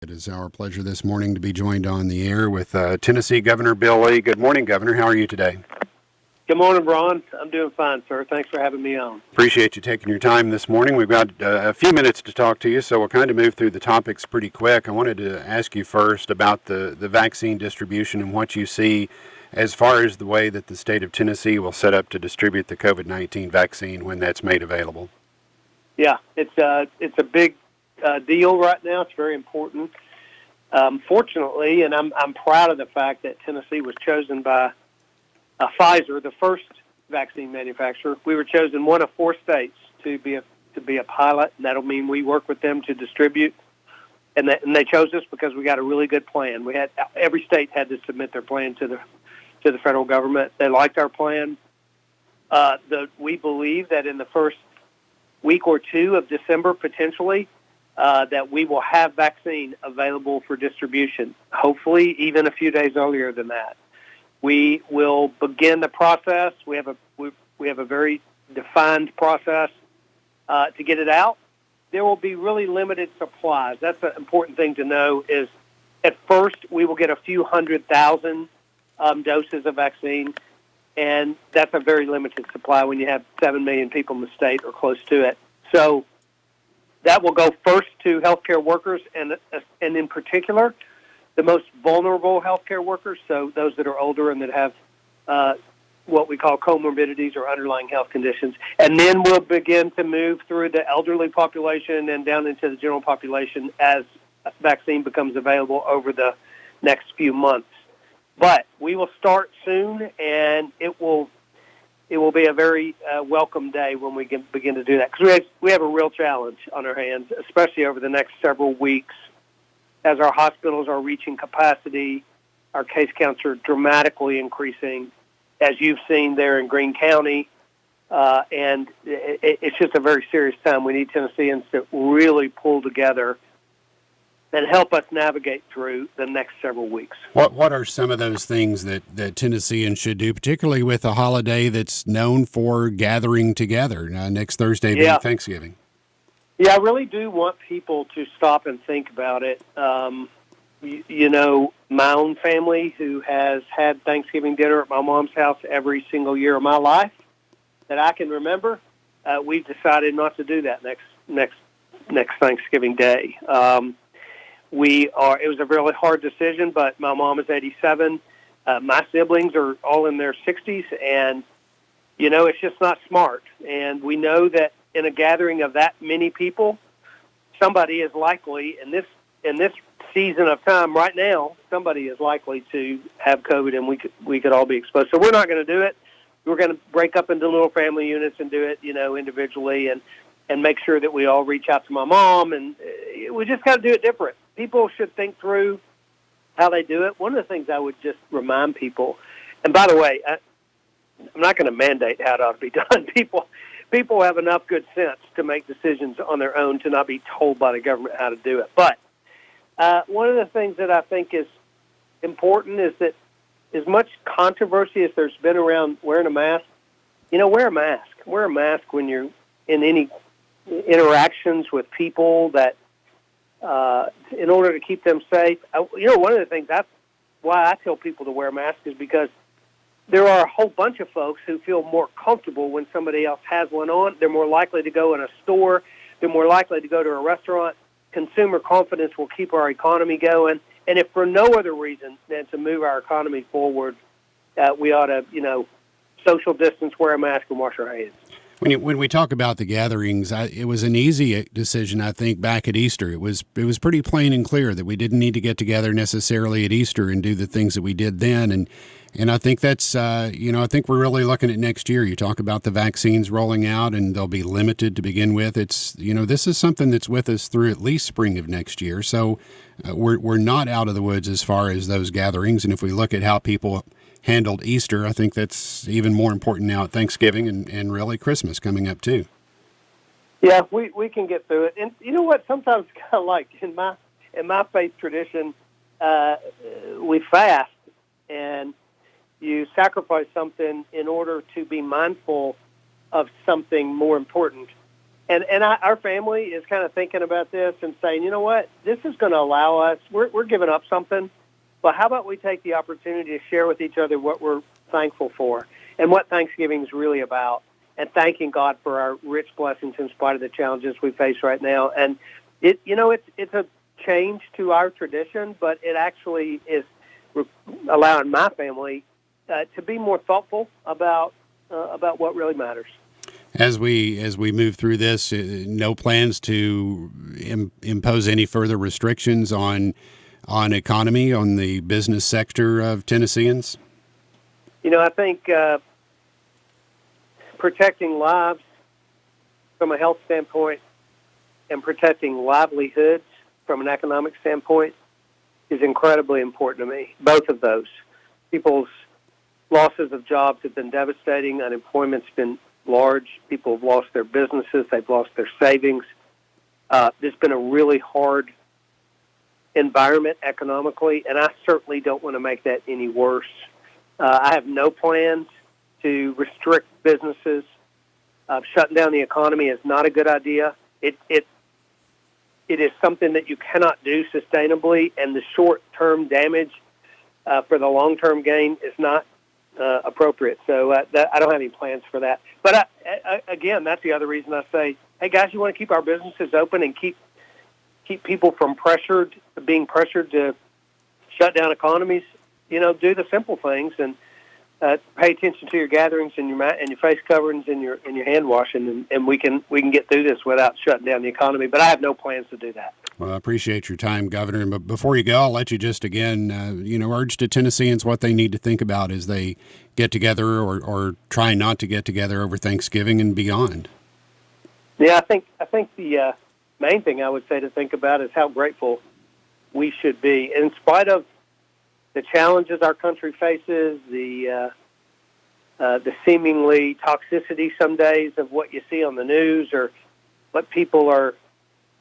It is our pleasure this morning to be joined on the air with Tennessee Governor Bill Lee. Good morning, Governor. How are you today? Good morning, Ron. I'm doing fine, sir. Thanks for having me on. Appreciate you taking your time this morning. We've got a few minutes to talk to you, so we'll kind of move through the topics pretty quick. I wanted to ask you first about the vaccine distribution and what you see as far as the way that the state of Tennessee will set up to distribute the COVID-19 vaccine when that's made available. Yeah, it's a big deal right now. It's very important. Fortunately, and I'm proud of the fact that Tennessee was chosen by Pfizer, the first vaccine manufacturer. We were chosen one of 4 states to be a pilot, and that'll mean we work with them to distribute. And they chose us because we got a really good plan. Every state had to submit their plan to the federal government. They liked our plan. We believe that in the first week or 2 of December, potentially, that we will have vaccine available for distribution. Hopefully, even a few days earlier than that. We will begin the process. We have a very defined process to get it out. There will be really limited supplies. That's an important thing to know. Is at first we will get a few 100,000 doses of vaccine, and that's a very limited supply when you have 7 million people in the state or close to it. So that will go first to healthcare workers, and in particular, the most vulnerable healthcare workers, so those that are older and that have what we call comorbidities or underlying health conditions. And then we'll begin to move through the elderly population and down into the general population as vaccine becomes available over the next few months. But we will start soon, and it will be a very welcome day when we can begin to do that, because we have a real challenge on our hands, especially over the next several weeks. As our hospitals are reaching capacity, our case counts are dramatically increasing, as you've seen there in Greene County, and it's just a very serious time. We need Tennesseans to really pull together and help us navigate through the next several weeks. What are some of those things that Tennesseans should do, particularly with a holiday that's known for gathering together, next Thursday being Thanksgiving? Yeah, I really do want people to stop and think about it. My own family, who has had Thanksgiving dinner at my mom's house every single year of my life that I can remember, we've decided not to do that next Thanksgiving Day. It was a really hard decision, but my mom is 87. My siblings are all in their 60s, and it's just not smart. And we know that in a gathering of that many people, somebody is likely in this season of time right now, somebody is likely to have COVID, and we could all be exposed. So we're not going to do it. We're going to break up into little family units and do it, individually, and make sure that we all reach out to my mom, and we just got to do it different. People should think through how they do it. One of the things I would just remind people, and by the way, I'm not going to mandate how it ought to be done. People have enough good sense to make decisions on their own, to not be told by the government how to do it. But one of the things that I think is important is that as much controversy as there's been around wearing a mask, wear a mask. Wear a mask when you're in any interactions with people that, in order to keep them safe. One of the things, that's why I tell people to wear masks, is because there are a whole bunch of folks who feel more comfortable when somebody else has one on. They're more likely to go in a store. They're more likely to go to a restaurant. Consumer confidence will keep our economy going. And if for no other reason than to move our economy forward, we ought to, social distance, wear a mask, and wash our hands. When we talk about the gatherings, it was an easy decision, I think, back at Easter. It was pretty plain and clear that we didn't need to get together necessarily at Easter and do the things that we did then. And I think that's, I think we're really looking at next year. You talk about the vaccines rolling out, and they'll be limited to begin with. It's, this is something that's with us through at least spring of next year. So we're not out of the woods as far as those gatherings. And if we look at how people handled Easter, I think that's even more important now at Thanksgiving and really Christmas coming up too. Yeah, we can get through it. And you know what? Sometimes kind of like in my faith tradition, we fast, and you sacrifice something in order to be mindful of something more important. our family is kind of thinking about this and saying, you know what, this is going to allow us. We're giving up something, but how about we take the opportunity to share with each other what we're thankful for and what Thanksgiving is really about, and thanking God for our rich blessings in spite of the challenges we face right now. And it's a change to our tradition, but it actually is allowing my family to be more thoughtful about what really matters. As we move through this, no plans to impose any further restrictions on economy, on the business sector of Tennesseans? I think protecting lives from a health standpoint and protecting livelihoods from an economic standpoint is incredibly important to me. Both of those. People's losses of jobs have been devastating. Unemployment's been large. People have lost their businesses. They've lost their savings. There's been a really hard environment economically, and I certainly don't want to make that any worse. I have no plans to restrict businesses. Shutting down the economy is not a good idea. It is something that you cannot do sustainably, and the short-term damage for the long-term gain is not appropriate. So I don't have any plans for that. But again, that's the other reason I say, hey guys, you want to keep our businesses open and keep people from being pressured to shut down economies. Do the simple things and pay attention to your gatherings and your face coverings and your hand washing, and we can get through this without shutting down the economy. But I have no plans to do that. Well, I appreciate your time, Governor. But before you go, I'll let you just again, urge to Tennesseans what they need to think about as they get together or try not to get together over Thanksgiving and beyond. Yeah, I think the main thing I would say to think about is how grateful we should be, in spite of the challenges our country faces, the seemingly toxicity some days of what you see on the news or what people are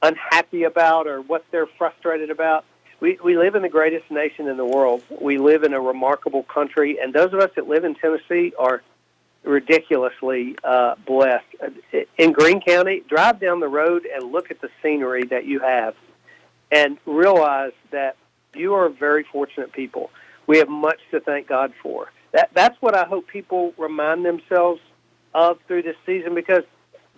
unhappy about or what they're frustrated about. We live in the greatest nation in the world. We live in a remarkable country, and those of us that live in Tennessee are ridiculously blessed. In Greene County, drive down the road and look at the scenery that you have and realize that you are very fortunate people. We have much to thank God for. That's what I hope people remind themselves of through this season, because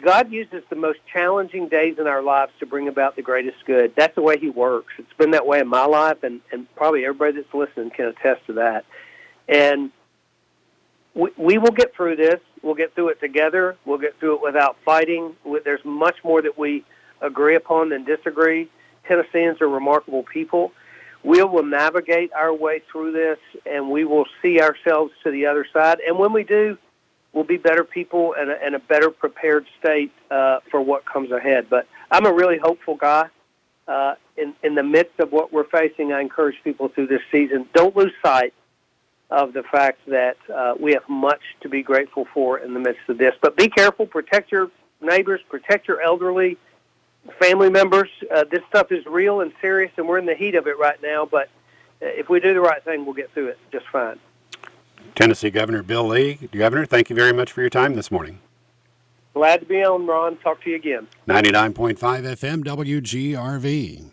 God uses the most challenging days in our lives to bring about the greatest good. That's the way He works. It's been that way in my life, and probably everybody that's listening can attest to that. And we will get through this. We'll get through it together. We'll get through it without fighting. There's much more that we agree upon than disagree. Tennesseans are remarkable people. We will navigate our way through this, and we will see ourselves to the other side. And when we do, we'll be better people and a better prepared state for what comes ahead. But I'm a really hopeful guy. In the midst of what we're facing, I encourage people through this season, don't lose sight of the fact that we have much to be grateful for in the midst of this. But be careful, protect your neighbors, protect your elderly, family members. This stuff is real and serious, and we're in the heat of it right now. But if we do the right thing, we'll get through it just fine. Tennessee Governor Bill Lee. Governor, thank you very much for your time this morning. Glad to be on, Ron. Talk to you again. 99.5 FM WGRV.